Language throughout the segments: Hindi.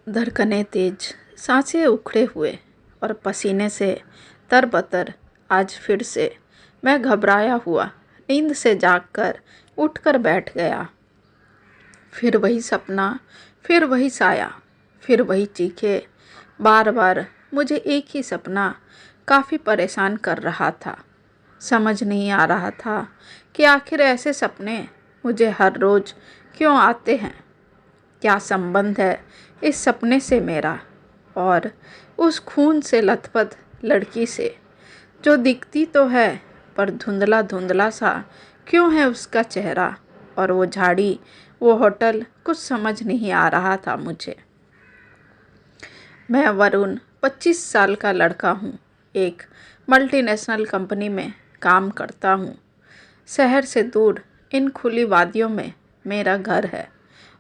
धड़कनें तेज, सांसें उखड़े हुए और पसीने से तरबतर। आज फिर से मैं घबराया हुआ नींद से जागकर उठकर बैठ गया। फिर वही सपना, फिर वही साया, फिर वही चीखें। बार बार मुझे एक ही सपना काफ़ी परेशान कर रहा था। समझ नहीं आ रहा था कि आखिर ऐसे सपने मुझे हर रोज़ क्यों आते हैं। क्या संबंध है इस सपने से मेरा और उस खून से लथपथ लड़की से, जो दिखती तो है पर धुंधला धुंधला सा क्यों है उसका चेहरा। और वो झाड़ी, वो होटल, कुछ समझ नहीं आ रहा था मुझे। मैं वरुण, 25 साल का लड़का हूँ। एक मल्टीनेशनल कंपनी में काम करता हूँ। शहर से दूर इन खुली वादियों में मेरा घर है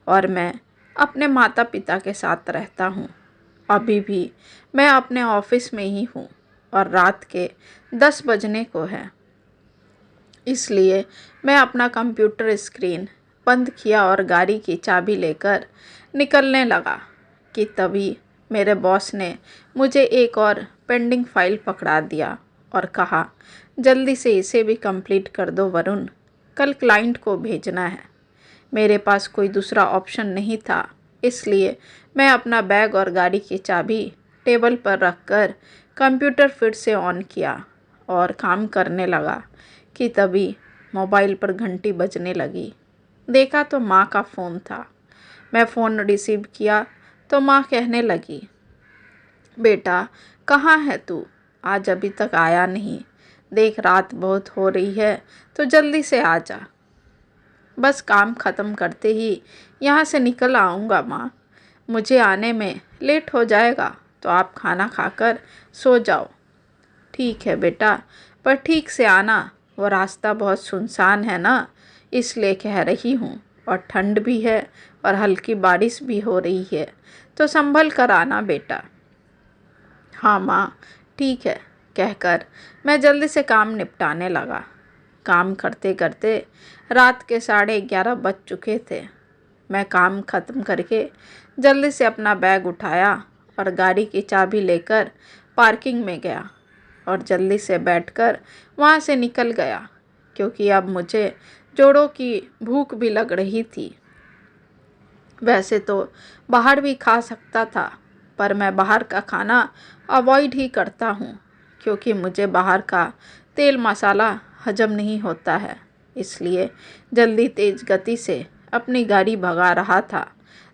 और मैं अपने माता पिता के साथ रहता हूँ। अभी भी मैं अपने ऑफिस में ही हूँ और रात के 10 बजने को है। इसलिए मैं अपना कंप्यूटर स्क्रीन बंद किया और गाड़ी की चाबी लेकर निकलने लगा कि तभी मेरे बॉस ने मुझे एक और पेंडिंग फाइल पकड़ा दिया और कहा, जल्दी से इसे भी कंप्लीट कर दो वरुण, कल क्लाइंट को भेजना है। मेरे पास कोई दूसरा ऑप्शन नहीं था, इसलिए मैं अपना बैग और गाड़ी की चाबी टेबल पर रखकर कंप्यूटर फिर से ऑन किया और काम करने लगा कि तभी मोबाइल पर घंटी बजने लगी। देखा तो माँ का फ़ोन था। मैं फ़ोन रिसीव किया तो माँ कहने लगी, बेटा कहाँ है तू? आज अभी तक आया नहीं। देख रात बहुत हो रही है तो जल्दी से आ जा। बस काम ख़त्म करते ही यहाँ से निकल आऊँगा माँ। मुझे आने में लेट हो जाएगा तो आप खाना खाकर सो जाओ। ठीक है बेटा, पर ठीक से आना। वो रास्ता बहुत सुनसान है ना, इसलिए कह रही हूँ। और ठंड भी है और हल्की बारिश भी हो रही है, तो संभल कर आना बेटा। हाँ माँ, ठीक है, कहकर मैं जल्दी से काम निपटाने लगा। काम करते करते रात के 11:30 बज चुके थे। मैं काम ख़त्म करके जल्दी से अपना बैग उठाया और गाड़ी की चाबी लेकर पार्किंग में गया और जल्दी से बैठकर वहाँ से निकल गया, क्योंकि अब मुझे जोड़ों की भूख भी लग रही थी। वैसे तो बाहर भी खा सकता था, पर मैं बाहर का खाना अवॉइड ही करता हूँ, क्योंकि मुझे बाहर का तेल मसाला हजम नहीं होता है। इसलिए जल्दी तेज़ गति से अपनी गाड़ी भगा रहा था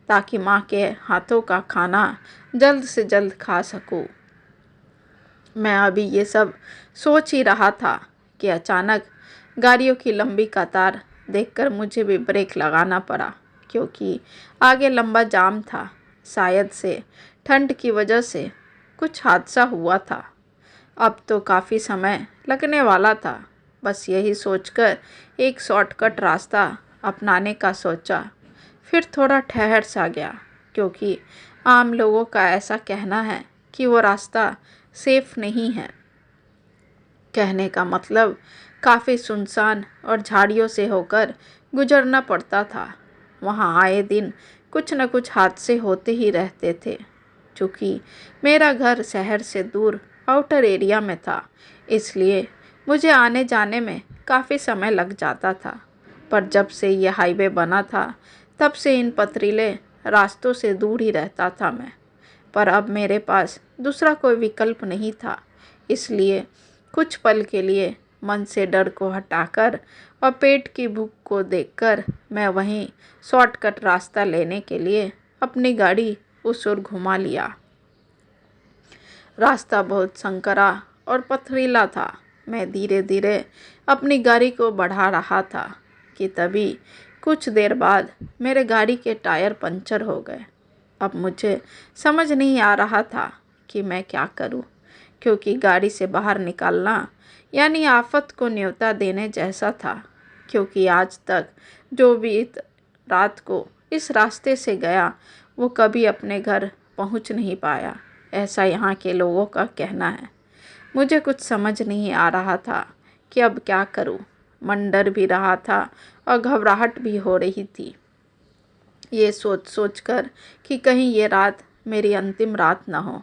ताकि माँ के हाथों का खाना जल्द से जल्द खा सकूँ। मैं अभी ये सब सोच ही रहा था कि अचानक गाड़ियों की लंबी कतार देखकर मुझे भी ब्रेक लगाना पड़ा, क्योंकि आगे लंबा जाम था। शायद से ठंड की वजह से कुछ हादसा हुआ था। अब तो काफ़ी समय लगने वाला था। बस यही सोचकर एक शॉर्टकट रास्ता अपनाने का सोचा। फिर थोड़ा ठहर सा गया, क्योंकि आम लोगों का ऐसा कहना है कि वो रास्ता सेफ नहीं है। कहने का मतलब काफ़ी सुनसान और झाड़ियों से होकर गुजरना पड़ता था। वहाँ आए दिन कुछ न कुछ हादसे होते ही रहते थे। चूँकि मेरा घर शहर से दूर आउटर एरिया में था, इसलिए मुझे आने जाने में काफ़ी समय लग जाता था। पर जब से ये हाईवे बना था, तब से इन पथरीले रास्तों से दूर ही रहता था मैं। पर अब मेरे पास दूसरा कोई विकल्प नहीं था, इसलिए कुछ पल के लिए मन से डर को हटाकर और पेट की भूख को देखकर मैं वहीं शॉर्टकट रास्ता लेने के लिए अपनी गाड़ी उस ओर घुमा लिया। रास्ता बहुत संकरा और पथरीला था। मैं धीरे धीरे अपनी गाड़ी को बढ़ा रहा था कि तभी कुछ देर बाद मेरे गाड़ी के टायर पंचर हो गए। अब मुझे समझ नहीं आ रहा था कि मैं क्या करूं, क्योंकि गाड़ी से बाहर निकालना यानी आफत को न्योता देने जैसा था। क्योंकि आज तक जो भी रात को इस रास्ते से गया, वो कभी अपने घर पहुंच नहीं पाया, ऐसा यहाँ के लोगों का कहना है। मुझे कुछ समझ नहीं आ रहा था कि अब क्या करूं। मन डर भी रहा था और घबराहट भी हो रही थी, ये सोच सोच कर कि कहीं ये रात मेरी अंतिम रात न हो।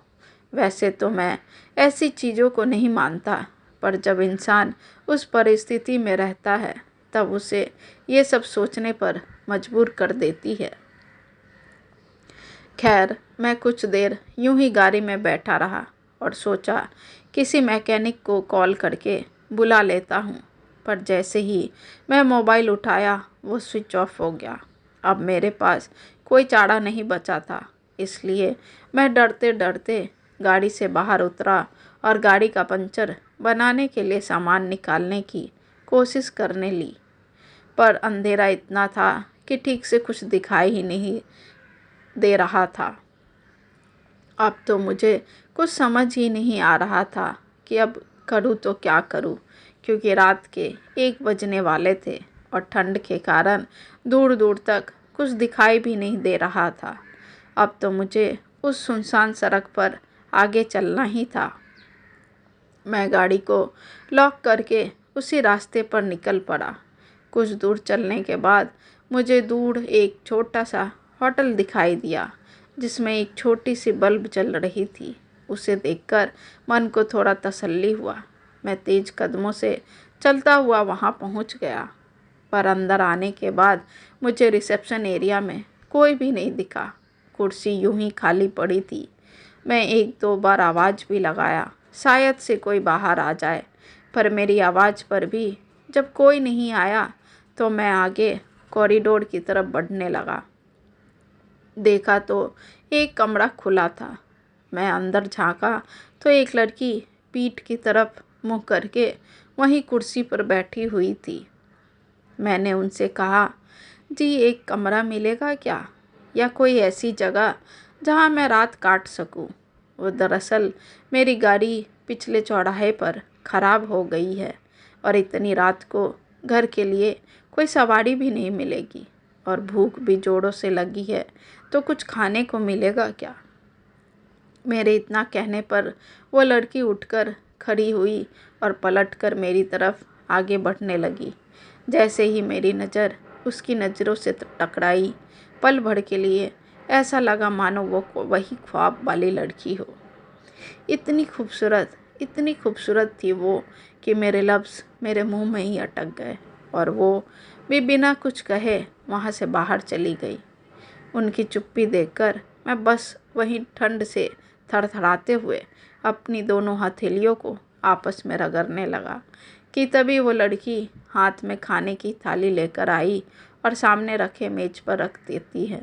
वैसे तो मैं ऐसी चीज़ों को नहीं मानता, पर जब इंसान उस परिस्थिति में रहता है तब उसे ये सब सोचने पर मजबूर कर देती है। खैर, मैं कुछ देर यूं ही गाड़ी में बैठा रहा और सोचा किसी मैकेनिक को कॉल करके बुला लेता हूँ, पर जैसे ही मैं मोबाइल उठाया वो स्विच ऑफ हो गया। अब मेरे पास कोई चारा नहीं बचा था, इसलिए मैं डरते डरते गाड़ी से बाहर उतरा और गाड़ी का पंचर बनाने के लिए सामान निकालने की कोशिश करने ली। पर अंधेरा इतना था कि ठीक से कुछ दिखाई ही नहीं दे रहा था। अब तो मुझे कुछ समझ ही नहीं आ रहा था कि अब करूँ तो क्या करूँ, क्योंकि रात के 1 बजने वाले थे और ठंड के कारण दूर दूर तक कुछ दिखाई भी नहीं दे रहा था। अब तो मुझे उस सुनसान सड़क पर आगे चलना ही था। मैं गाड़ी को लॉक करके उसी रास्ते पर निकल पड़ा। कुछ दूर चलने के बाद मुझे दूर एक छोटा सा होटल दिखाई दिया, जिसमें एक छोटी सी बल्ब जल रही थी। उसे देखकर मन को थोड़ा तसल्ली हुआ। मैं तेज कदमों से चलता हुआ वहां पहुंच गया, पर अंदर आने के बाद मुझे रिसेप्शन एरिया में कोई भी नहीं दिखा। कुर्सी यूं ही खाली पड़ी थी। मैं 1-2 बार आवाज़ भी लगाया, शायद से कोई बाहर आ जाए, पर मेरी आवाज़ पर भी जब कोई नहीं आया तो मैं आगे कॉरिडोर की तरफ बढ़ने लगा। देखा तो एक कमरा खुला था। मैं अंदर झांका तो एक लड़की पीठ की तरफ मुँह करके वहीं कुर्सी पर बैठी हुई थी। मैंने उनसे कहा, जी एक कमरा मिलेगा क्या, या कोई ऐसी जगह जहां मैं रात काट सकूं। वो दरअसल मेरी गाड़ी पिछले चौराहे पर ख़राब हो गई है और इतनी रात को घर के लिए कोई सवारी भी नहीं मिलेगी, और भूख भी जोरों से लगी है, तो कुछ खाने को मिलेगा क्या। मेरे इतना कहने पर वो लड़की उठकर खड़ी हुई और पलटकर मेरी तरफ आगे बढ़ने लगी। जैसे ही मेरी नज़र उसकी नज़रों से टकराई, पल भर के लिए ऐसा लगा मानो वो वही ख्वाब वाली लड़की हो। इतनी खूबसूरत थी वो कि मेरे लफ्ज़ मेरे मुंह में ही अटक गए, और वो भी बिना कुछ कहे वहाँ से बाहर चली गई। उनकी चुप्पी देखकर मैं बस वहीं ठंड से थरथराते हुए अपनी दोनों हथेलियों को आपस में रगड़ने लगा कि तभी वो लड़की हाथ में खाने की थाली लेकर आई और सामने रखे मेज पर रख देती है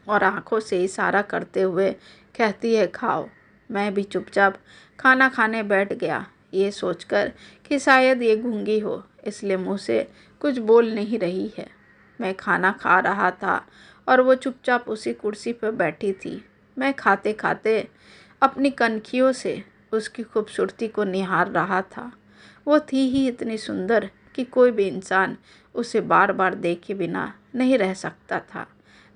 और आंखों से इशारा करते हुए कहती है, खाओ। मैं भी चुपचाप खाना खाने बैठ गया, ये सोचकर कि शायद ये गूंगी हो, इसलिए मुंह से कुछ बोल नहीं रही है। मैं खाना खा रहा था और वो चुपचाप उसी कुर्सी पर बैठी थी। मैं खाते खाते अपनी कनखियों से उसकी खूबसूरती को निहार रहा था। वो थी ही इतनी सुंदर कि कोई भी इंसान उसे बार बार देखे बिना नहीं रह सकता था।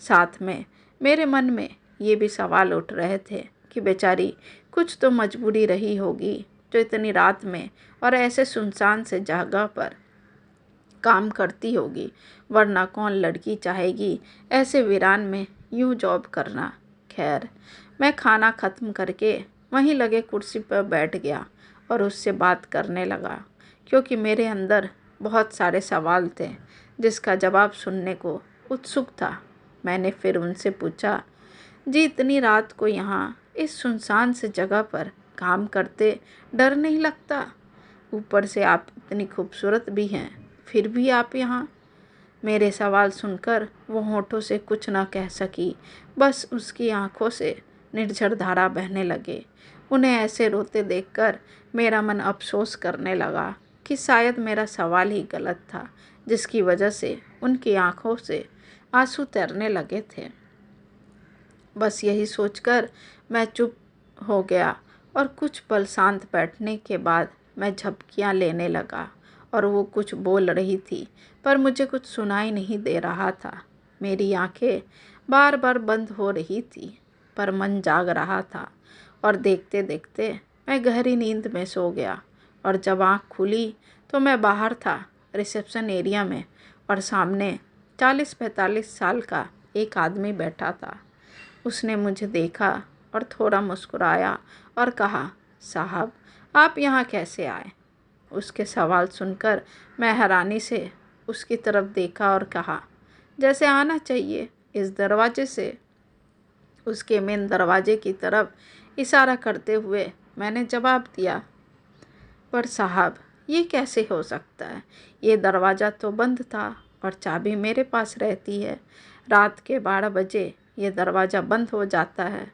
साथ में मेरे मन में ये भी सवाल उठ रहे थे कि बेचारी कुछ तो मजबूरी रही होगी जो इतनी रात में और ऐसे सुनसान से जगह पर काम करती होगी, वरना कौन लड़की चाहेगी ऐसे वीरान में यूं जॉब करना। खैर, मैं खाना ख़त्म करके वहीं लगे कुर्सी पर बैठ गया और उससे बात करने लगा, क्योंकि मेरे अंदर बहुत सारे सवाल थे जिसका जवाब सुनने को उत्सुक था। मैंने फिर उनसे पूछा, जी इतनी रात को यहाँ इस सुनसान से जगह पर काम करते डर नहीं लगता? ऊपर से आप इतनी खूबसूरत भी हैं, फिर भी आप यहाँ। मेरे सवाल सुनकर वो होठों से कुछ न कह सकी, बस उसकी आंखों से निर्झर धारा बहने लगे। उन्हें ऐसे रोते देखकर मेरा मन अफसोस करने लगा कि शायद मेरा सवाल ही गलत था, जिसकी वजह से उनकी आंखों से आंसू तैरने लगे थे। बस यही सोचकर मैं चुप हो गया और कुछ पल शांत बैठने के बाद मैं झपकियां लेने लगा और वो कुछ बोल रही थी, पर मुझे कुछ सुनाई नहीं दे रहा था। मेरी आंखें बार बार बंद हो रही थी, पर मन जाग रहा था और देखते देखते मैं गहरी नींद में सो गया। और जब आँख खुली तो मैं बाहर था, रिसेप्शन एरिया में, और सामने 40-45 साल का एक आदमी बैठा था। उसने मुझे देखा और थोड़ा मुस्कुराया और कहा, साहब आप यहाँ कैसे आए? उसके सवाल सुनकर मैं हैरानी से उसकी तरफ देखा और कहा, जैसे आना चाहिए, इस दरवाजे से। उसके मेन दरवाजे की तरफ इशारा करते हुए मैंने जवाब दिया, पर साहब ये कैसे हो सकता है? ये दरवाज़ा तो बंद था और चाबी मेरे पास रहती है। रात के 12 बजे ये दरवाज़ा बंद हो जाता है।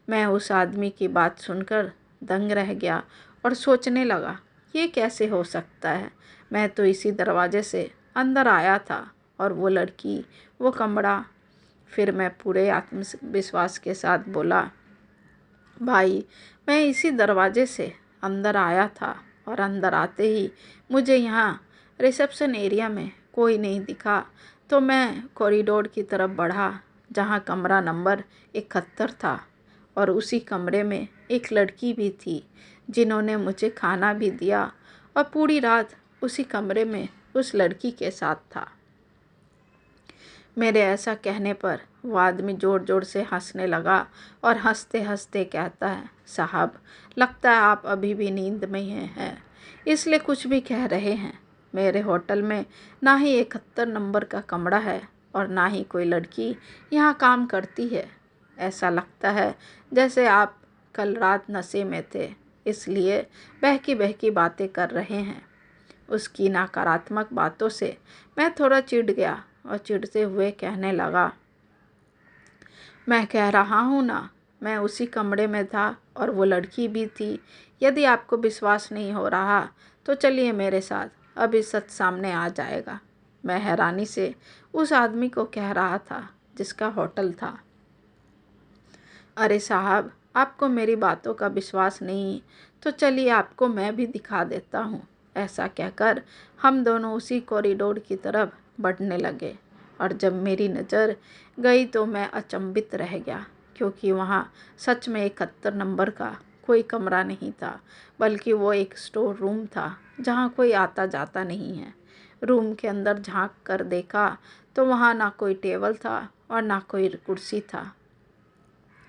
मैं उस आदमी की बात सुनकर दंग रह गया और सोचने लगा, ये कैसे हो सकता है? मैं तो इसी दरवाजे से अंदर आया था और वो लड़की, वो कमरा। फिर मैं पूरे आत्मविश्वास के साथ बोला, भाई मैं इसी दरवाजे से अंदर आया था और अंदर आते ही मुझे यहाँ रिसेप्शन एरिया में कोई नहीं दिखा, तो मैं कॉरिडोर की तरफ बढ़ा जहाँ कमरा नंबर 71 था और उसी कमरे में एक लड़की भी थी जिन्होंने मुझे खाना भी दिया और पूरी रात उसी कमरे में उस लड़की के साथ था। मेरे ऐसा कहने पर वो आदमी ज़ोर ज़ोर से हंसने लगा और हंसते हंसते कहता है, साहब लगता है आप अभी भी नींद में हैं, इसलिए कुछ भी कह रहे हैं। मेरे होटल में ना ही 71 नंबर का कमरा है और ना ही कोई लड़की यहाँ काम करती है। ऐसा लगता है जैसे आप कल रात नशे में थे, इसलिए बहकी बहकी बातें कर रहे हैं। उसकी नकारात्मक बातों से मैं थोड़ा चिढ़ गया और चिढ़ते हुए कहने लगा, मैं कह रहा हूँ ना, मैं उसी कमरे में था और वो लड़की भी थी। यदि आपको विश्वास नहीं हो रहा तो चलिए मेरे साथ, अभी सच सामने आ जाएगा। मैं हैरानी से उस आदमी को कह रहा था जिसका होटल था, अरे साहब आपको मेरी बातों का विश्वास नहीं तो चलिए आपको मैं भी दिखा देता हूँ। ऐसा कहकर हम दोनों उसी कॉरिडोर की तरफ बढ़ने लगे और जब मेरी नज़र गई तो मैं अचंभित रह गया, क्योंकि वहाँ सच में 71 नंबर का कोई कमरा नहीं था, बल्कि वो एक स्टोर रूम था जहाँ कोई आता जाता नहीं है। रूम के अंदर झांक कर देखा तो वहाँ ना कोई टेबल था और ना कोई कुर्सी था,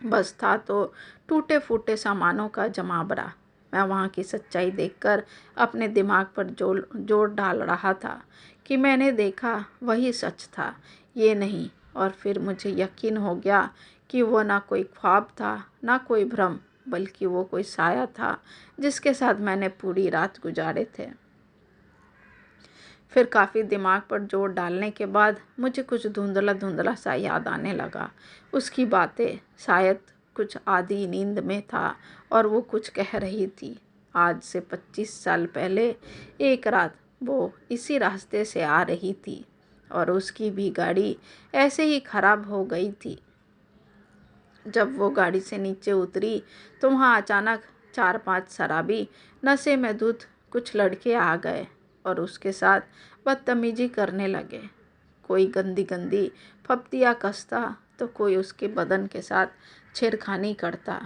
बस था तो टूटे फूटे सामानों का जमावड़ा। मैं वहाँ की सच्चाई देखकर अपने दिमाग पर जोर डाल रहा था कि मैंने देखा वही सच था, ये नहीं। और फिर मुझे यकीन हो गया कि वो ना कोई ख्वाब था ना कोई भ्रम, बल्कि वो कोई साया था जिसके साथ मैंने पूरी रात गुजारे थे। फिर काफ़ी दिमाग पर जोर डालने के बाद मुझे कुछ धुंधला धुंधला सा याद आने लगा। उसकी बातें, शायद कुछ आधी नींद में था और वो कुछ कह रही थी। आज से 25 साल पहले एक रात वो इसी रास्ते से आ रही थी और उसकी भी गाड़ी ऐसे ही खराब हो गई थी। जब वो गाड़ी से नीचे उतरी तो वहाँ अचानक 4-5 शराबी नशे में धुत कुछ लड़के आ गए और उसके साथ बदतमीजी करने लगे। कोई गंदी गंदी फप्तियाँ कसता तो कोई उसके बदन के साथ छेड़खानी करता।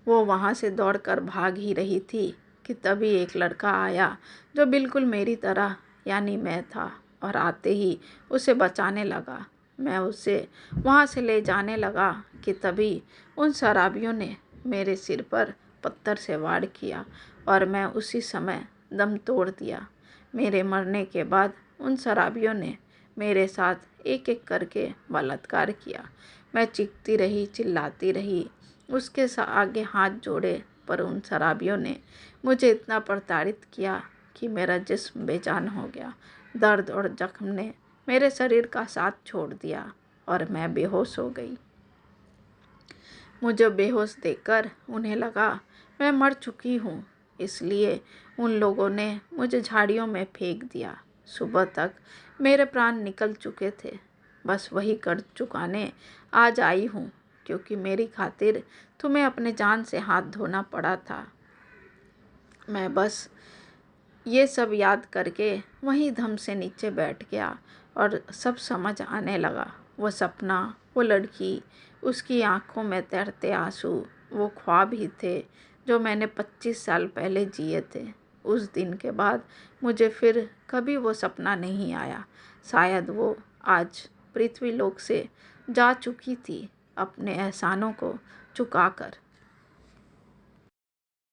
वो वहाँ से दौड़कर भाग ही रही थी कि तभी एक लड़का आया जो बिल्कुल मेरी तरह यानी मैं था और आते ही उसे बचाने लगा। मैं उसे वहाँ से ले जाने लगा कि तभी उन शराबियों ने मेरे सिर पर पत्थर से वार किया और मैं उसी समय दम तोड़ दिया। मेरे मरने के बाद उन शराबियों ने मेरे साथ एक एक करके बलात्कार किया। मैं चीखती रही, चिल्लाती रही, उसके आगे हाथ जोड़े, पर उन शराबियों ने मुझे इतना प्रताड़ित किया कि मेरा जिस्म बेजान हो गया। दर्द और जख्म ने मेरे शरीर का साथ छोड़ दिया और मैं बेहोश हो गई। मुझे बेहोश देखकर उन्हें लगा मैं मर चुकी हूँ, इसलिए उन लोगों ने मुझे झाड़ियों में फेंक दिया। सुबह तक मेरे प्राण निकल चुके थे। बस वही कर्ज चुकाने आज आई हूँ, क्योंकि मेरी खातिर तुम्हें अपने जान से हाथ धोना पड़ा था। मैं बस ये सब याद करके वहीं धम से नीचे बैठ गया और सब समझ आने लगा। वो सपना, वो लड़की, उसकी आंखों में तैरते आंसू, वो ख्वाब ही थे जो मैंने 25 साल पहले जिए थे। उस दिन के बाद मुझे फिर कभी वो सपना नहीं आया। शायद वो आज पृथ्वी लोक से जा चुकी थी अपने एहसानों को चुकाकर।